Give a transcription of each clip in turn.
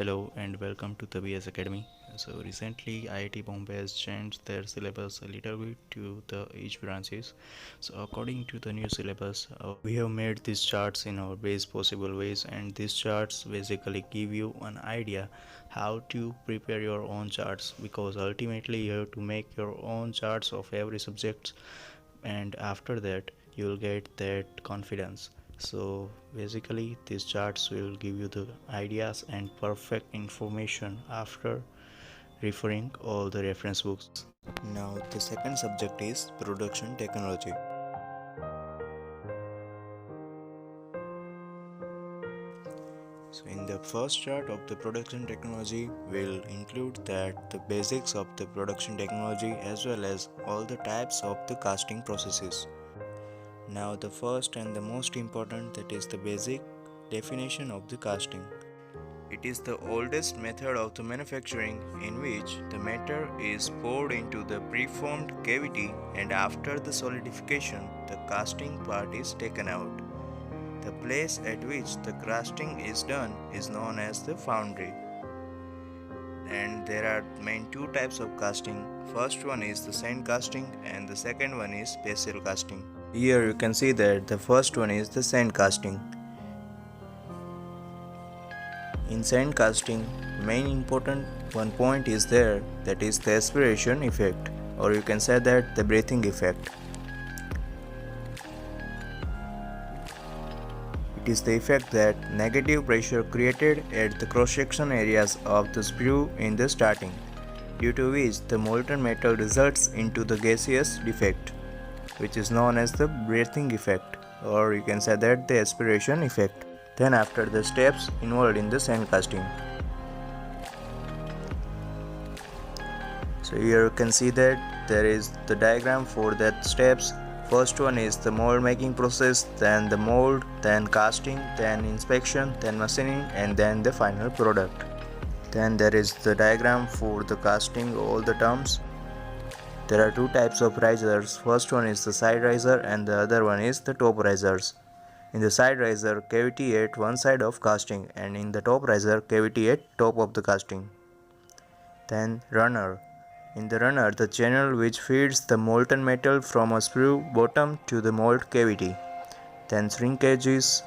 Hello and welcome to the BS Academy. So recently IIT Bombay has changed their syllabus a little bit to the each branches. So according to the new syllabus, we have made these charts in our best possible ways, and these charts basically give you an idea how to prepare your own charts, because ultimately you have to make your own charts of every subject, and after that you will get that confidence. So basically these charts will give you the ideas and perfect information after referring all the reference books. Now the second subject is production technology. So in the first chart of the production technology will include that the basics of the production technology as well as all the types of the casting processes. Now the first and the most important, that is the basic definition of the casting. It is the oldest method of the manufacturing in which the matter is poured into the preformed cavity, and after the solidification the casting part is taken out. The place at which the casting is done is known as the foundry. And there are main two types of casting. First one is the sand casting and the second one is special casting. Here you can see that the first one is the sand casting. In sand casting, main important one point is there, that is the aspiration effect, or you can say that the breathing effect. It is the effect that negative pressure created at the cross-section areas of the sprue in the starting, due to which the molten metal results into the gaseous defect, which is known as the breathing effect, or you can say that the aspiration effect. Then after the steps involved in the sand casting. So here you can see that there is the diagram for that steps. First one is the mold making process, then the mold, then casting, then inspection, then machining, and then the final product. Then there is the diagram for the casting, all the terms. There are two types of risers. First one is the side riser and the other one is the top risers. In the side riser, cavity at one side of casting, and in the top riser, cavity at top of the casting. Then runner. In the runner, the channel which feeds the molten metal from a sprue bottom to the mold cavity. Then shrinkages.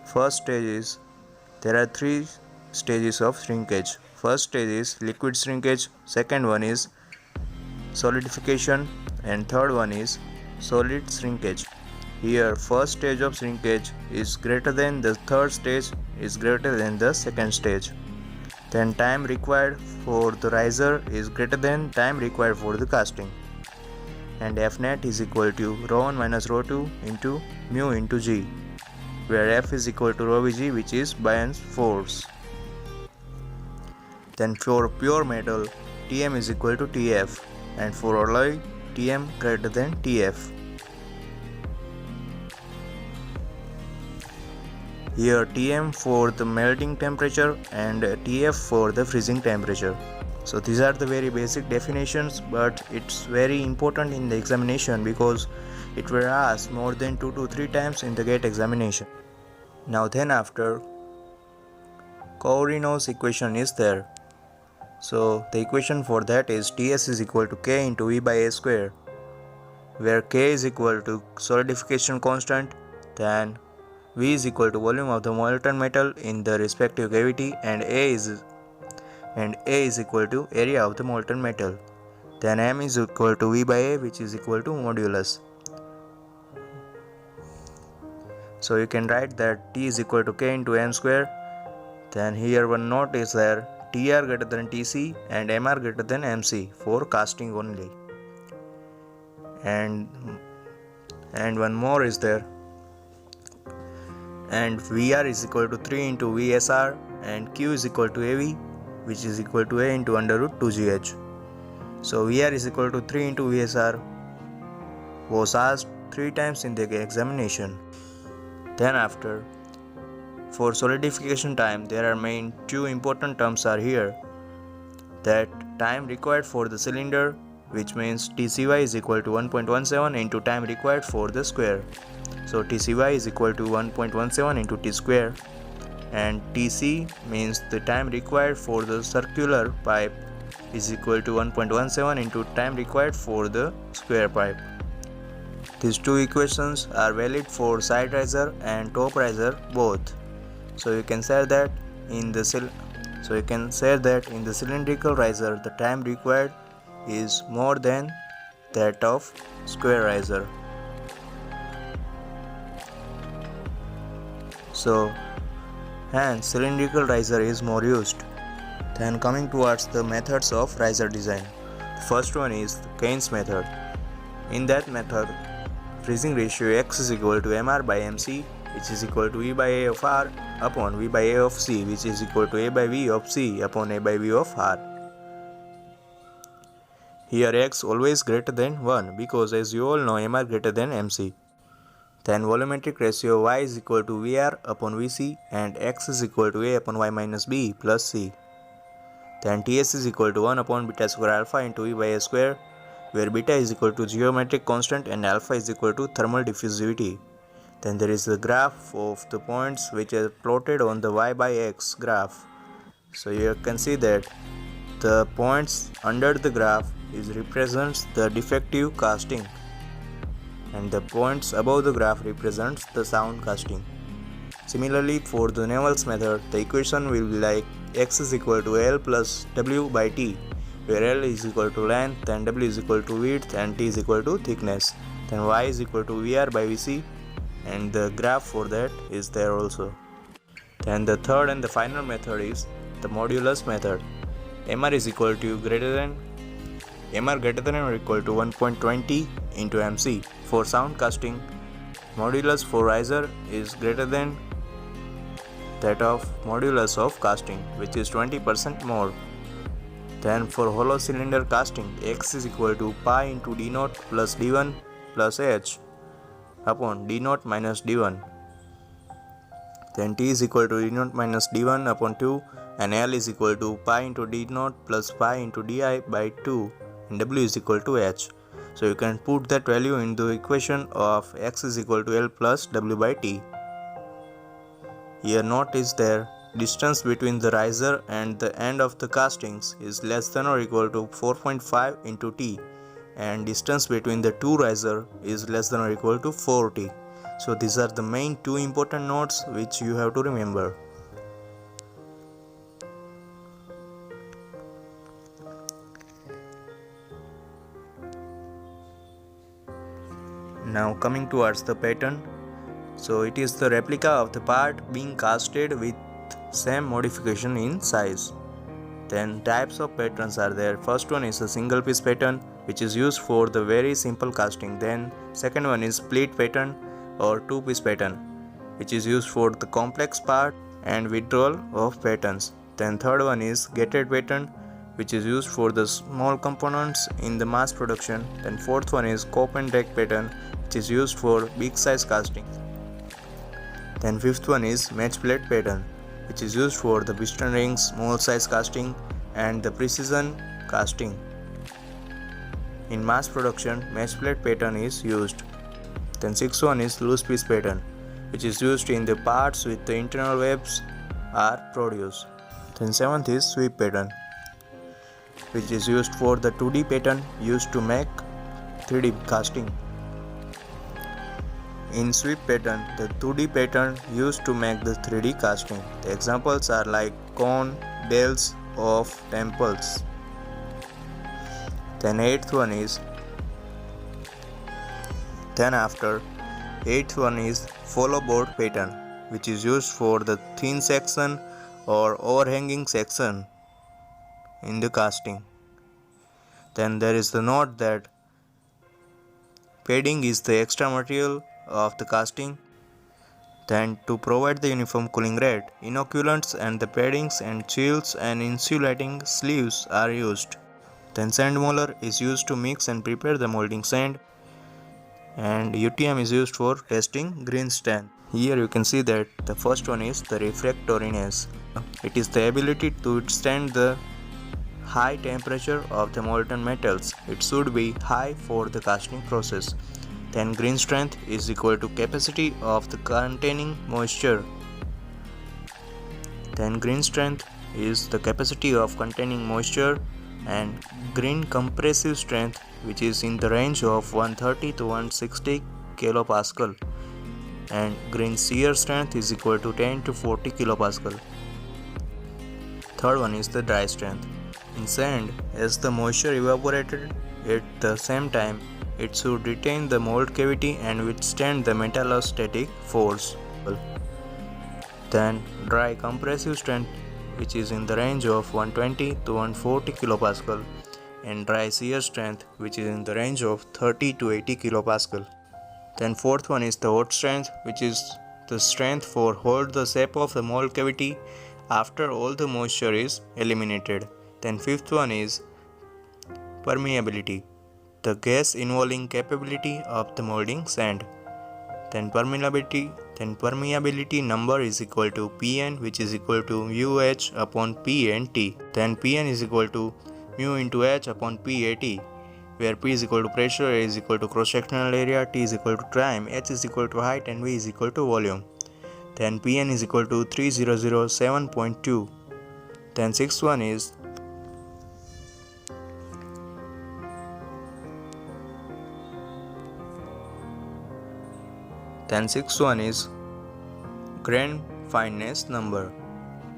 First stage is, there are three stages of shrinkage. First stage is liquid shrinkage, second one is solidification, and third one is solid shrinkage. Here first stage of shrinkage is greater than the third stage is greater than the second stage. Then time required for the riser is greater than time required for the casting. And F net is equal to ρ1 minus ρ2 into mu into G, where F is equal to ρVg, which is Bayes force. Then for pure metal, Tm is equal to Tf, and for alloy, Tm greater than Tf. Here Tm for the melting temperature and Tf for the freezing temperature. So these are the very basic definitions, but it's very important in the examination because it will ask more than 2 to 3 times in the GATE examination. Now then after, Courinos equation is there. So the equation for that is Ts is equal to K into V by A square, where K is equal to solidification constant, then V is equal to volume of the molten metal in the respective cavity, and A is equal to area of the molten metal. Then M is equal to V by A, which is equal to modulus. So you can write that T is equal to K into M square. Then here one note is there, TR greater than TC and MR greater than MC for casting only. And one more is there. And VR is equal to 3 into VSR, and Q is equal to AV, which is equal to A into under root 2GH. So VR is equal to 3 into VSR was asked 3 times in the examination. Then after, for solidification time, there are main 2 important terms are here. That time required for the cylinder, which means TCY is equal to 1.17 into time required for the square. So TCY is equal to 1.17 into T square. and Tc means the time required for the circular pipe is equal to 1.17 into time required for the square pipe. These two equations are valid for side riser and top riser both. So you can say that in the cylindrical riser the time required is more than that of square riser. So hence cylindrical riser is more used. Then coming towards the methods of riser design. The first one is the Keynes method. In that method, freezing ratio X is equal to Mr by Mc, which is equal to E by A of R upon V by A of C, which is equal to A by V of C upon A by V of R. Here X always greater than 1 because as you all know Mr greater than Mc. Then volumetric ratio Y is equal to Vr upon Vc and X is equal to A upon Y minus B plus C. Then Ts is equal to 1 upon beta square alpha into E by A square, where beta is equal to geometric constant and alpha is equal to thermal diffusivity. Then there is the graph of the points which are plotted on the Y by X graph. So you can see that the points under the graph represents the defective casting and the points above the graph represents the sound casting. Similarly, for the Newell's method, the equation will be like X is equal to L plus W by T, where L is equal to length and W is equal to width and T is equal to thickness. Then Y is equal to VR by Vc and the graph for that is there also. Then the third and the final method is the Modulus method. Mr is equal to greater than or equal to 1.20 into Mc. For sound casting, modulus for riser is greater than that of modulus of casting, which is 20% more. Then for hollow cylinder casting, X is equal to pi into d0 plus d1 plus h upon d0 minus d1. Then T is equal to d0 minus d1 upon 2 and L is equal to pi into d0 plus pi into di by 2 and W is equal to h. So you can put that value in the equation of X is equal to L plus W by T. Here note is there, distance between the riser and the end of the castings is less than or equal to 4.5 into T and distance between the two riser is less than or equal to 4T. So these are the main two important notes which you have to remember. Now coming towards the pattern. So it is the replica of the part being casted with same modification in size. Then types of patterns are there. First one is a single piece pattern which is used for the very simple casting. Then second one is split pattern or two piece pattern which is used for the complex part and withdrawal of patterns. Then third one is gated pattern which is used for the small components in the mass production. Then fourth one is cope and deck pattern which is used for big size casting. Then fifth one is match plate pattern which is used for the piston rings, small size casting and the precision casting. In mass production, match plate pattern is used. Then sixth one is loose piece pattern which is used in the parts with the internal webs are produced. Then seventh is sweep pattern which is used for the 2D pattern used to make 3D casting. In sweep pattern, the 2D pattern used to make the 3D casting. The examples are like cone, bells of temples. Then eighth one is follow board pattern which is used for the thin section or overhanging section in the casting. Then there is the note that padding is the extra material of the casting. Then to provide the uniform cooling rate, inoculants and the paddings and shields and insulating sleeves are used. Then sand molar is used to mix and prepare the molding sand and UTM is used for testing green strength. Here you can see that the first one is the refractoriness. It is the ability to withstand the high temperature of the molten metals. It should be high for the casting process. Then green strength is equal to capacity of the containing moisture. Then grain strength is the capacity of containing moisture, and grain compressive strength, which is in the range of 130 to 160 kilopascal, and grain shear strength is equal to 10 to 40 kilopascal. Third one is the dry strength. In sand, as the moisture evaporated at the same time, it should retain the mold cavity and withstand the metallostatic force. Then dry compressive strength, which is in the range of 120 to 140 kilopascal, and dry shear strength, which is in the range of 30 to 80 kilopascal. Then fourth one is the hot strength, which is the strength for hold the shape of the mold cavity after all the moisture is eliminated. Then fifth one is permeability, the gas involving capability of the molding sand. Then permeability number is equal to Pn, which is equal to UH upon Pnt. Then Pn is equal to mu into H upon Pat, where P is equal to pressure, A is equal to cross-sectional area, T is equal to time, H is equal to height, and V is equal to volume. Then Pn is equal to 3007.2. Then sixth one is grain fineness number.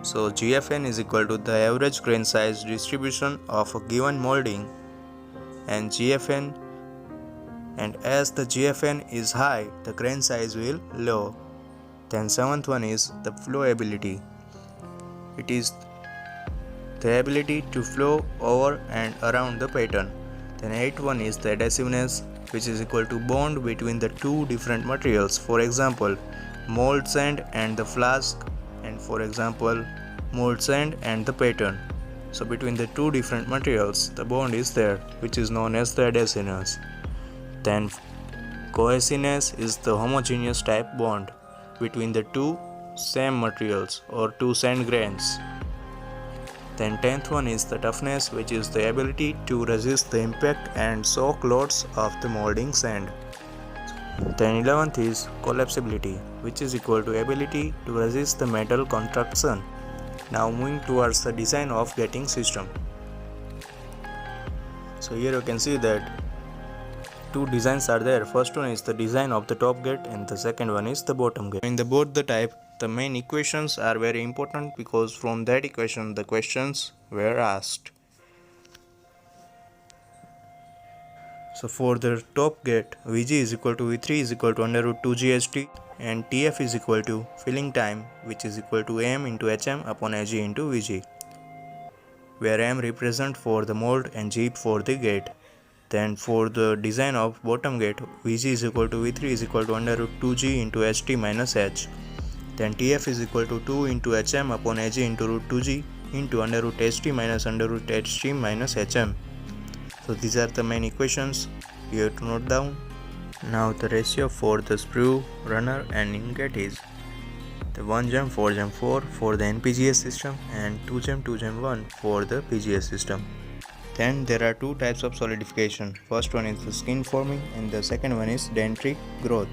So GFN is equal to the average grain size distribution of a given molding, and as the GFN is high, the grain size will low. Then seventh one is the flowability. It is the ability to flow over and around the pattern. Then eighth one is the adhesiveness, which is equal to bond between the two different materials. For example, mold sand and the flask, and for example, mold sand and the pattern. So between the two different materials, the bond is there, which is known as the adhesiveness. Then cohesiveness is the homogeneous type bond between the two same materials or two sand grains. Then 10th one is the toughness, which is the ability to resist the impact and shock loads of the molding sand. Then 11th is collapsibility, which is equal to ability to resist the metal contraction. Now moving towards the design of gating system. So here you can see that two designs are there. First one is the design of the top gate, and the second one is the bottom gate. In the both the type, the main equations are very important because from that equation the questions were asked. So for the top gate, Vg is equal to V3 is equal to under root 2 GHT, and Tf is equal to filling time, which is equal to m into Hm upon Ag into Vg, where m represent for the mold and G for the gate. Then for the design of bottom gate, Vg is equal to V3 is equal to under root 2G into Ht minus H. Then Tf is equal to 2 into Hm upon Ag into root 2G into under root Ht minus under root Ht minus Hm. So these are the main equations you have to note down. Now the ratio for the sprue, runner and ingot is the 1 gem 4 gem 4 for the NPGS system and 2 gem 1 for the PGS system. Then there are two types of solidification. First one is the skin forming and the second one is dendritic growth.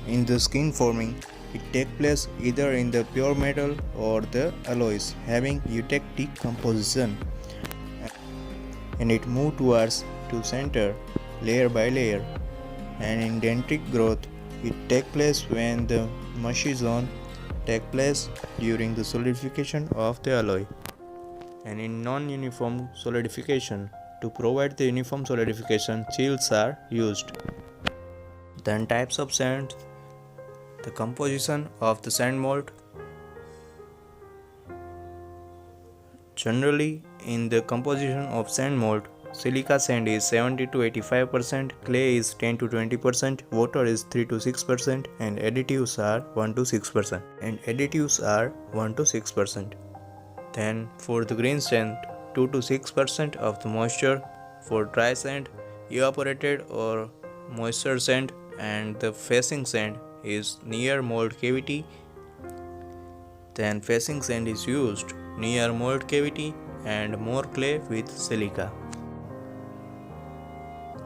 In the skin forming, it takes place either in the pure metal or the alloys having eutectic composition, and it moves towards to center layer by layer. And in dendritic growth, it takes place when the mushy zone takes place during the solidification of the alloy. And in non-uniform solidification, to provide the uniform solidification, chills are used. Then types of sand, the composition of the sand mold. Generally, in the composition of sand mold, silica sand is 70 to 85%, clay is 10 to 20%, water is 3 to 6%, and additives are 1 to 6%. Then for the green sand, 2 to 6% of the moisture. For dry sand, evaporated or moisture sand, and the facing sand is near mold cavity. Then facing sand is used near mold cavity and more clay with silica.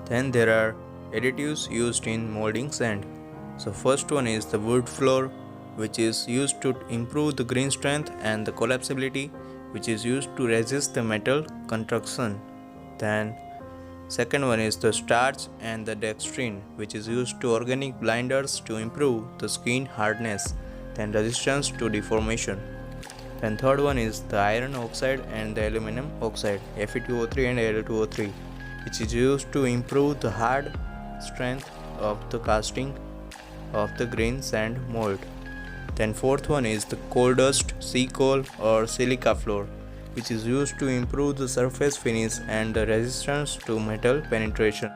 Then there are additives used in molding sand. So first one is the wood flour, which is used to improve the grain strength, and the collapsibility, which is used to resist the metal contraction. Then second one is the starch and the dextrin, which is used to organic blinders to improve the skin hardness, then resistance to deformation. Then third one is the iron oxide and the aluminum oxide, Fe2O3 and Al2O3, which is used to improve the hard strength of the casting of the grains and mold. Then fourth one is the coal dust, sea coal or silica floor, which is used to improve the surface finish and the resistance to metal penetration.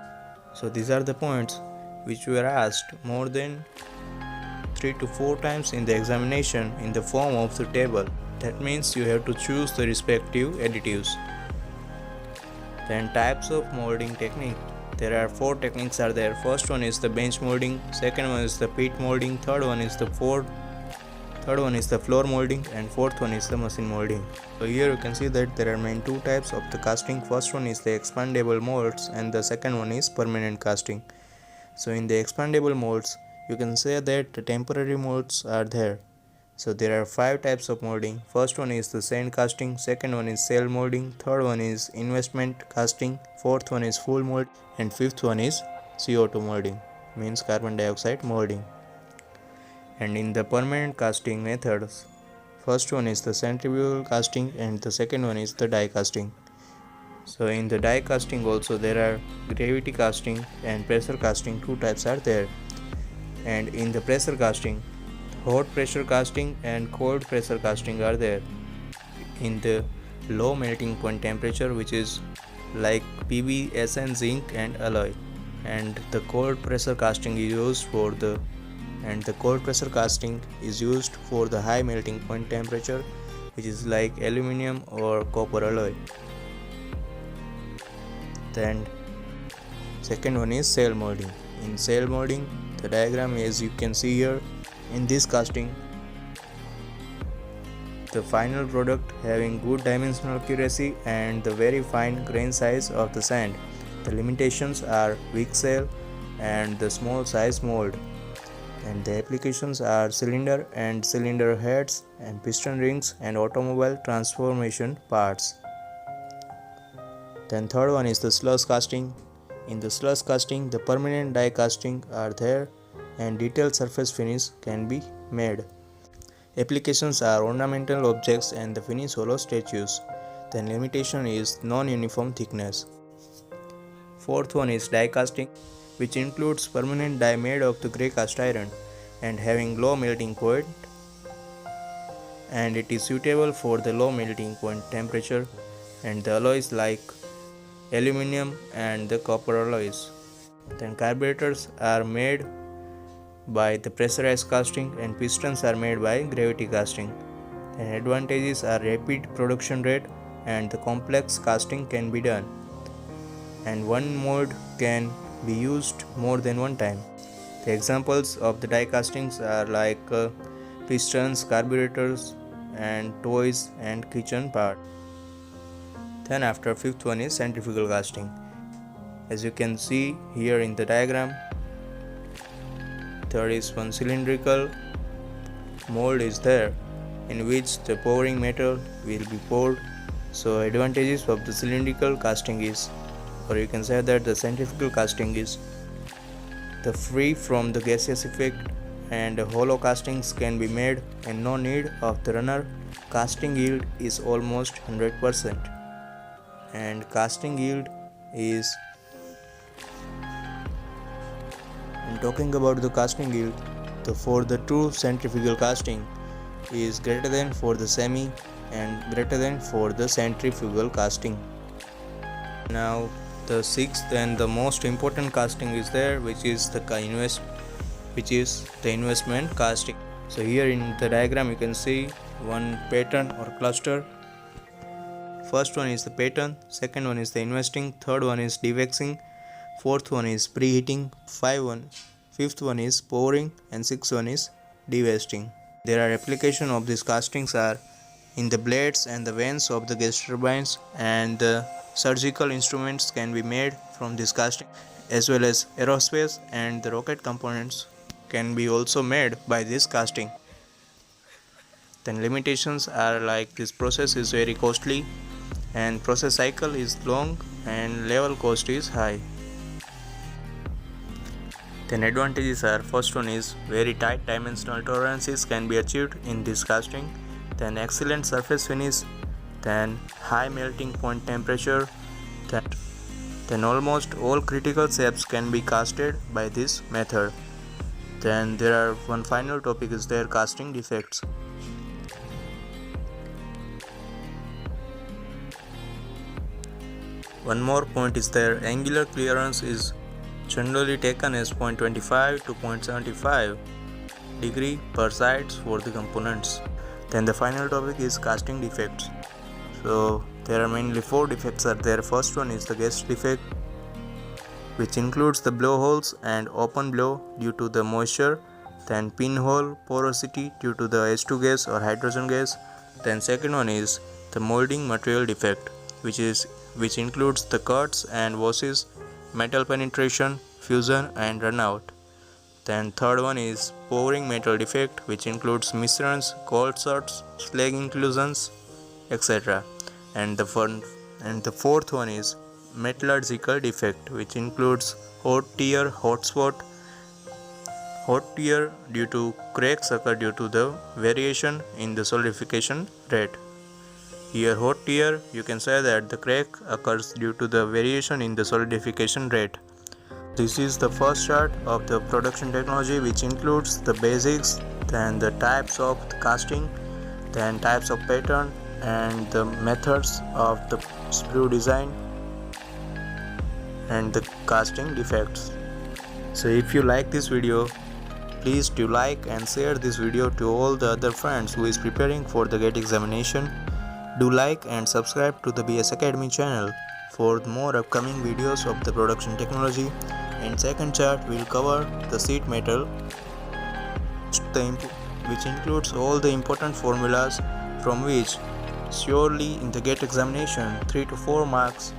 So these are the points which were asked more than 3 to 4 times in the examination in the form of the table. That means you have to choose the respective additives. Then types of molding technique. There are 4 techniques are there. First one is the bench molding, second one is the pit molding, third one is the floor molding, and fourth one is the machine molding. So here you can see that there are main 2 types of the casting. First one is the expandable molds and the second one is permanent casting. So in the expandable molds, you can say that the temporary molds are there. So there are 5 types of molding. First one is the sand casting, second one is cell molding, third one is investment casting, fourth one is full mold, and fifth one is CO2 molding, means carbon dioxide molding. And in the permanent casting methods, first one is the centrifugal casting and the second one is the die casting. So in the die casting also there are gravity casting and pressure casting, 2 types are there. And in the pressure casting, hot pressure casting and cold pressure casting are there. In the low melting point temperature, which is like PBSN, zinc and alloy, and the cold pressure casting is used for the high melting point temperature, which is like aluminum or copper alloy. Then second one is cell molding. In cell molding, the diagram as you can see here, in this casting, the final product having good dimensional accuracy and the very fine grain size of the sand. The limitations are weak cell and the small size mold, and the applications are cylinder and cylinder heads and piston rings and automobile transformation parts. Then third one is the slush casting. In the slush casting, the permanent die casting are there and detailed surface finish can be made. Applications are ornamental objects and the finish hollow statues. Then limitation is non-uniform thickness. Fourth one is die casting, which includes permanent die made of the grey cast iron and having low melting point, and it is suitable for the low melting point temperature, and the alloys like aluminum and the copper alloys. Then carburetors are made by the pressurized casting and pistons are made by gravity casting. And advantages are rapid production rate and the complex casting can be done, and one mold can be used more than one time. The examples of the die castings are like pistons, carburetors and toys and kitchen parts. Then after fifth one is centrifugal casting. As you can see here in the diagram, there is one cylindrical mold is there in which the pouring metal will be poured. So advantages of the cylindrical casting is, or you can say that the centrifugal casting is the free from the gaseous effect, and hollow castings can be made and no need of the runner. Casting yield is almost 100%, and casting yield is, and talking about the casting yield, for the true centrifugal casting is greater than for the semi and greater than for the centrifugal casting. Now the sixth and the most important casting is there, which is the investment casting. So here in the diagram you can see one pattern or cluster. First one is the pattern, second one is the investing, third one is defecting, fourth one is preheating, fifth one is pouring, and sixth one is devesting. There are application of these castings are in the blades and the vanes of the gas turbines, and the surgical instruments can be made from this casting, as well as aerospace and the rocket components can be also made by this casting. Then limitations are like this process is very costly and process cycle is long and level cost is high. Then advantages are, first one is very tight dimensional tolerances can be achieved in this casting, then excellent surface finish, then high melting point temperature, then almost all critical shapes can be casted by this method. Then there are one final topic is their casting defects. One more point is their angular clearance is generally taken as 0.25 to 0.75 degree per sides for the components. Then the final topic is casting defects. So there are mainly 4 defects are there. First one is the gas defect, which includes the blowholes and open blow due to the moisture, then pinhole porosity due to the H2 gas or hydrogen gas. Then second one is the molding material defect, which includes the cuts and washes, metal penetration, fusion and runout. Then third one is pouring metal defect, which includes misrans, cold sorts, slag inclusions, etc. And the fourth one is metallurgical defect, which includes hot tear, hot spot. Hot tear due to cracks occur due to the variation in the solidification rate. Here hot tear, you can say that the crack occurs due to the variation in the solidification rate. This is the first chart of the production technology, which includes the basics, then the types of casting, then types of pattern and the methods of the sprue design and the casting defects. So if you like this video, please do like and share this video to all the other friends who is preparing for the GATE examination. Do like and subscribe to the BS Academy channel for more upcoming videos of the production technology. And second chart will cover the sheet metal, which includes all the important formulas from which surely in the GATE examination 3 to 4 marks